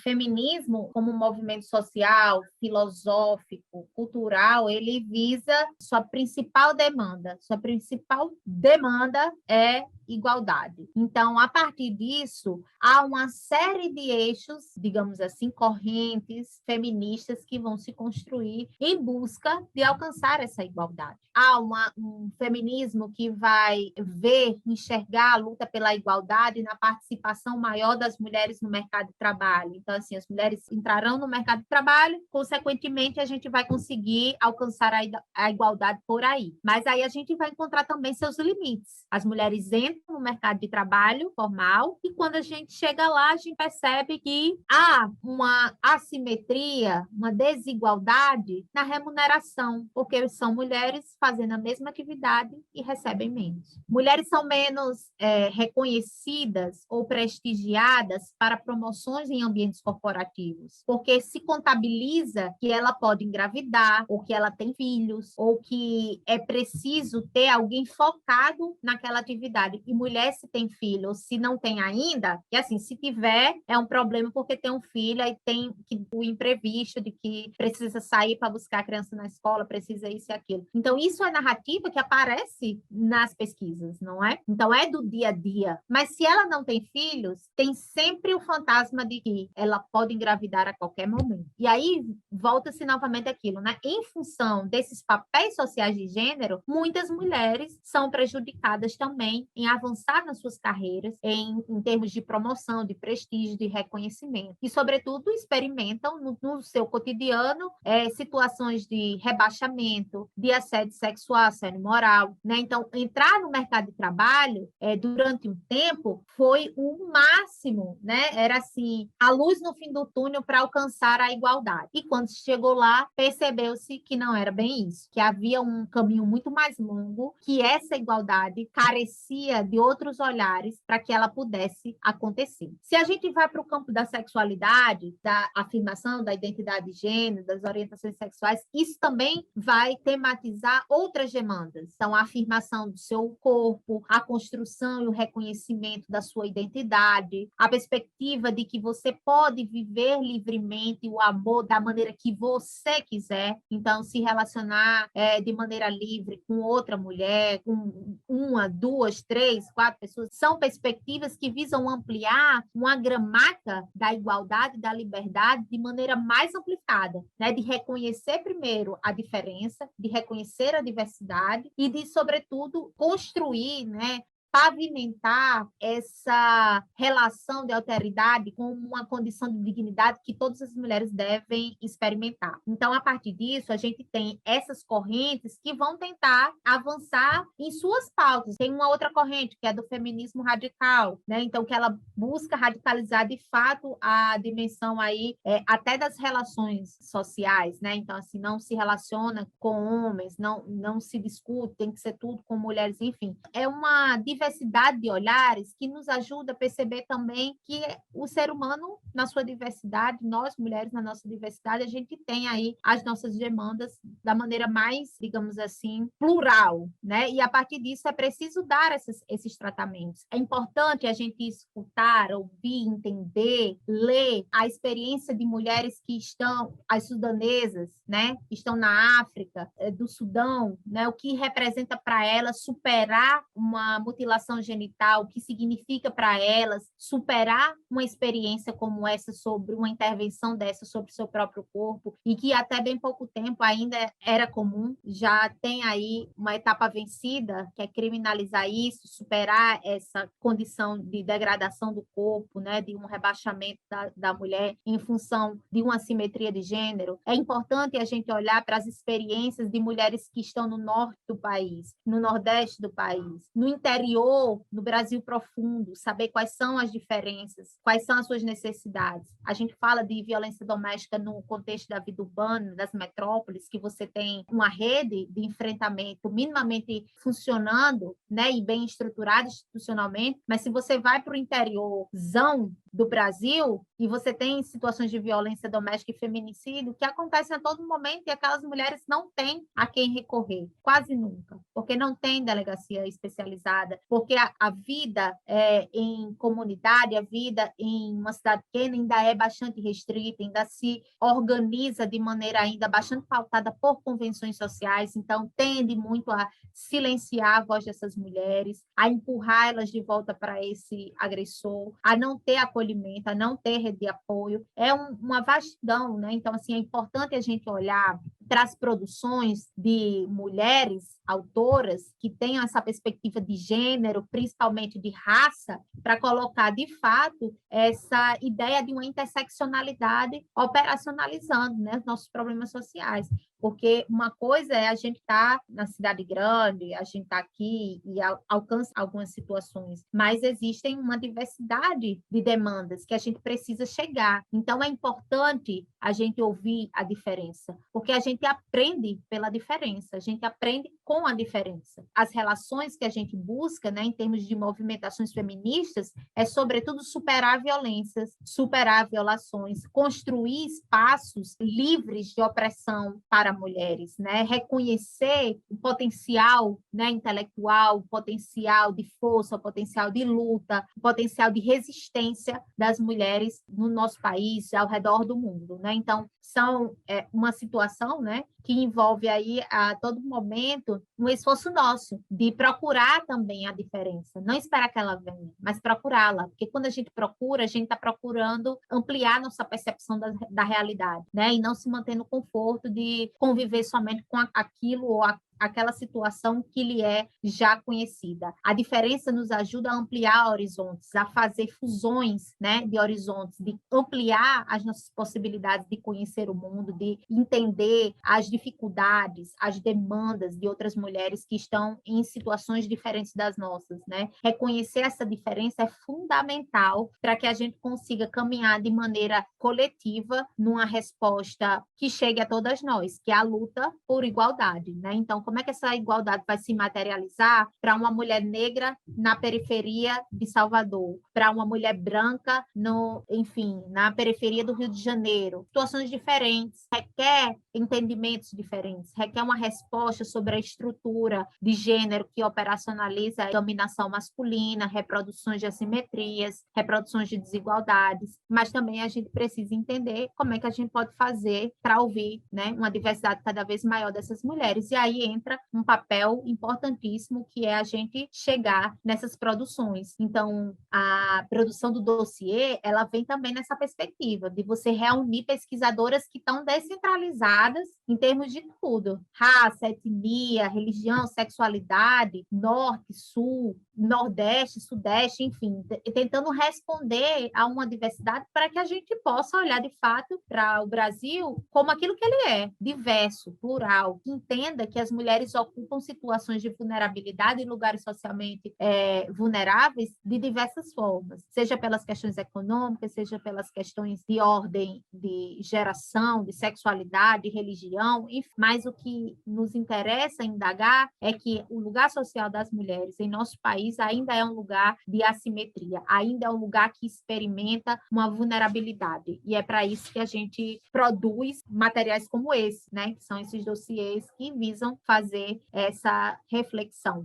feminismo, como um movimento social, filosófico, cultural, ele visa sua principal demanda. Sua principal demanda é igualdade. Então, a partir disso, há uma série de eixos, digamos assim, correntes feministas que vão se construir em busca de alcançar essa igualdade. Há um feminismo que vai ver, enxergar a luta pela igualdade na participação maior das mulheres no mercado de trabalho. Então, assim, as mulheres entrarão no mercado de trabalho, consequentemente, a gente vai conseguir alcançar a igualdade por aí. Mas aí a gente vai encontrar também seus limites. As mulheres entram no mercado de trabalho formal e quando a gente chega lá, a gente percebe que há uma assimetria, uma desigualdade na remuneração, porque são mulheres fazendo a mesma atividade e recebem menos. Mulheres são menos reconhecidas ou prestigiadas para promoções em ambientes corporativos, porque se contabiliza que ela pode engravidar, ou que ela tem filhos, ou que é preciso ter alguém focado naquela atividade. E mulher, se tem filho, ou se não tem ainda, e assim, se tiver, é um problema porque tem um filho, aí tem o imprevisto de que precisa sair para buscar a criança na escola, precisa isso e aquilo. Então, isso é narrativa que aparece nas pesquisas, não é? Então, é do dia a dia. Mas se ela não tem filhos, tem sempre o fantasma de que ela pode engravidar a qualquer momento. E aí, volta-se novamente aquilo, né? Em função desses papéis sociais de gênero, muitas mulheres são prejudicadas também em avançar nas suas carreiras, em termos de promoção, de prestígio, de reconhecimento. E, sobretudo, experimentam no seu cotidiano situações de rebaixamento, de assédio sexual, assédio moral, né? Então, entrar no mercado de trabalho durante um tempo foi o máximo, né? Era assim, a luz no fim do túnel para alcançar a igualdade. E quando chegou lá, percebeu-se que não era bem isso, que havia um caminho muito mais longo, que essa igualdade carecia de outros olhares para que ela pudesse acontecer. Se a gente vai para o campo da sexualidade, da afirmação da identidade de gênero, das orientações sexuais, isso também vai tematizar outras demandas. Então, a afirmação do seu corpo, a construção e o reconhecimento da sua identidade, a perspectiva de que você pode viver livremente o amor da maneira que você quiser, então se relacionar de maneira livre com outra mulher, com uma, duas, três, quatro pessoas, são perspectivas que visam ampliar uma gramática da igualdade, da liberdade de maneira mais amplificada, né? De reconhecer primeiro a diferença, de reconhecer a diversidade e de, sobretudo, construir, né, pavimentar essa relação de alteridade com uma condição de dignidade que todas as mulheres devem experimentar. Então, a partir disso, a gente tem essas correntes que vão tentar avançar em suas pautas. Tem uma outra corrente, que é do feminismo radical, né? Então, que ela busca radicalizar, de fato, a dimensão aí até das relações sociais, né? Então, assim, não se relaciona com homens, não se discute, tem que ser tudo com mulheres, enfim. É uma diversidade de olhares que nos ajuda a perceber também que o ser humano, na sua diversidade, nós mulheres, na nossa diversidade, a gente tem aí as nossas demandas da maneira mais, digamos assim, plural, né? E a partir disso é preciso dar esses tratamentos. É importante a gente escutar, ouvir, entender, ler a experiência de mulheres que estão, as sudanesas, né? Que estão na África, do Sudão, né? O que representa para elas superar uma mutilação genital, o que significa para elas superar uma experiência como essa, sobre uma intervenção dessa sobre o seu próprio corpo, e que até bem pouco tempo ainda era comum. Já tem aí uma etapa vencida, que é criminalizar isso, superar essa condição de degradação do corpo, né, de um rebaixamento da mulher em função de uma assimetria de gênero. É importante a gente olhar para as experiências de mulheres que estão no norte do país, no nordeste do país, no interior, no Brasil profundo, saber quais são as diferenças, quais são as suas necessidades. A gente fala de violência doméstica no contexto da vida urbana, das metrópoles, que você tem uma rede de enfrentamento minimamente funcionando, né, e bem estruturada institucionalmente, mas se você vai para o interiorzão do Brasil, e você tem situações de violência doméstica e feminicídio que acontecem a todo momento e aquelas mulheres não têm a quem recorrer, quase nunca, porque não tem delegacia especializada, porque a vida em comunidade, a vida em uma cidade pequena ainda é bastante restrita, ainda se organiza de maneira ainda bastante pautada por convenções sociais, então tende muito a silenciar a voz dessas mulheres, a empurrar elas de volta para esse agressor, a não ter acolhimento, a não ter rede de apoio. É uma vastidão, né? Então, assim, é importante a gente olhar para as produções de mulheres autoras que tenham essa perspectiva de gênero, principalmente de raça, para colocar, de fato, essa ideia de uma interseccionalidade operacionalizando, né, os nossos problemas sociais. Porque uma coisa é a gente estar na cidade grande, a gente está aqui e alcança algumas situações, mas existem uma diversidade de demandas que a gente precisa chegar. Então, é importante a gente ouvir a diferença, porque a gente aprende pela diferença, a gente aprende com a diferença. As relações que a gente busca, né, em termos de movimentações feministas, é, sobretudo, superar violências, superar violações, construir espaços livres de opressão para mulheres, né? Reconhecer o potencial, né, intelectual, o potencial de força, o potencial de luta, o potencial de resistência das mulheres no nosso país, ao redor do mundo, né? Então, são uma situação, né, que envolve aí a todo momento um esforço nosso de procurar também a diferença, não esperar que ela venha, mas procurá-la, porque quando a gente procura, a gente está procurando ampliar nossa percepção da realidade, né, e não se manter no conforto de conviver somente com aquilo ou aquela situação que lhe é já conhecida. A diferença nos ajuda a ampliar horizontes, a fazer fusões, né, de horizontes, de ampliar as nossas possibilidades de conhecer o mundo, de entender as dificuldades, as demandas de outras mulheres que estão em situações diferentes das nossas, né? Reconhecer essa diferença é fundamental para que a gente consiga caminhar de maneira coletiva numa resposta que chegue a todas nós, que é a luta por igualdade, né? Então, como é que essa igualdade vai se materializar para uma mulher negra na periferia de Salvador, para uma mulher branca na periferia do Rio de Janeiro? Situações diferentes, requer entendimentos diferentes, requer uma resposta sobre a estrutura de gênero que operacionaliza a dominação masculina, reproduções de assimetrias, reproduções de desigualdades, mas também a gente precisa entender como é que a gente pode fazer para ouvir, né, uma diversidade cada vez maior dessas mulheres. E aí entra um papel importantíssimo, que é a gente chegar nessas produções. Então, a produção do dossiê, ela vem também nessa perspectiva de você reunir pesquisadoras que estão descentralizadas em termos de tudo: raça, etnia, religião, sexualidade, norte, sul, nordeste, sudeste, enfim, tentando responder a uma diversidade para que a gente possa olhar de fato para o Brasil como aquilo que ele é, diverso, plural, que entenda que as mulheres ocupam situações de vulnerabilidade em lugares socialmente vulneráveis de diversas formas, seja pelas questões econômicas, seja pelas questões de ordem de geração, de sexualidade, de religião, enfim. Mas o que nos interessa indagar é que o lugar social das mulheres em nosso país ainda é um lugar de assimetria, ainda é um lugar que experimenta uma vulnerabilidade, e é para isso que a gente produz materiais como esse, né, que são esses dossiês que visam fazer essa reflexão.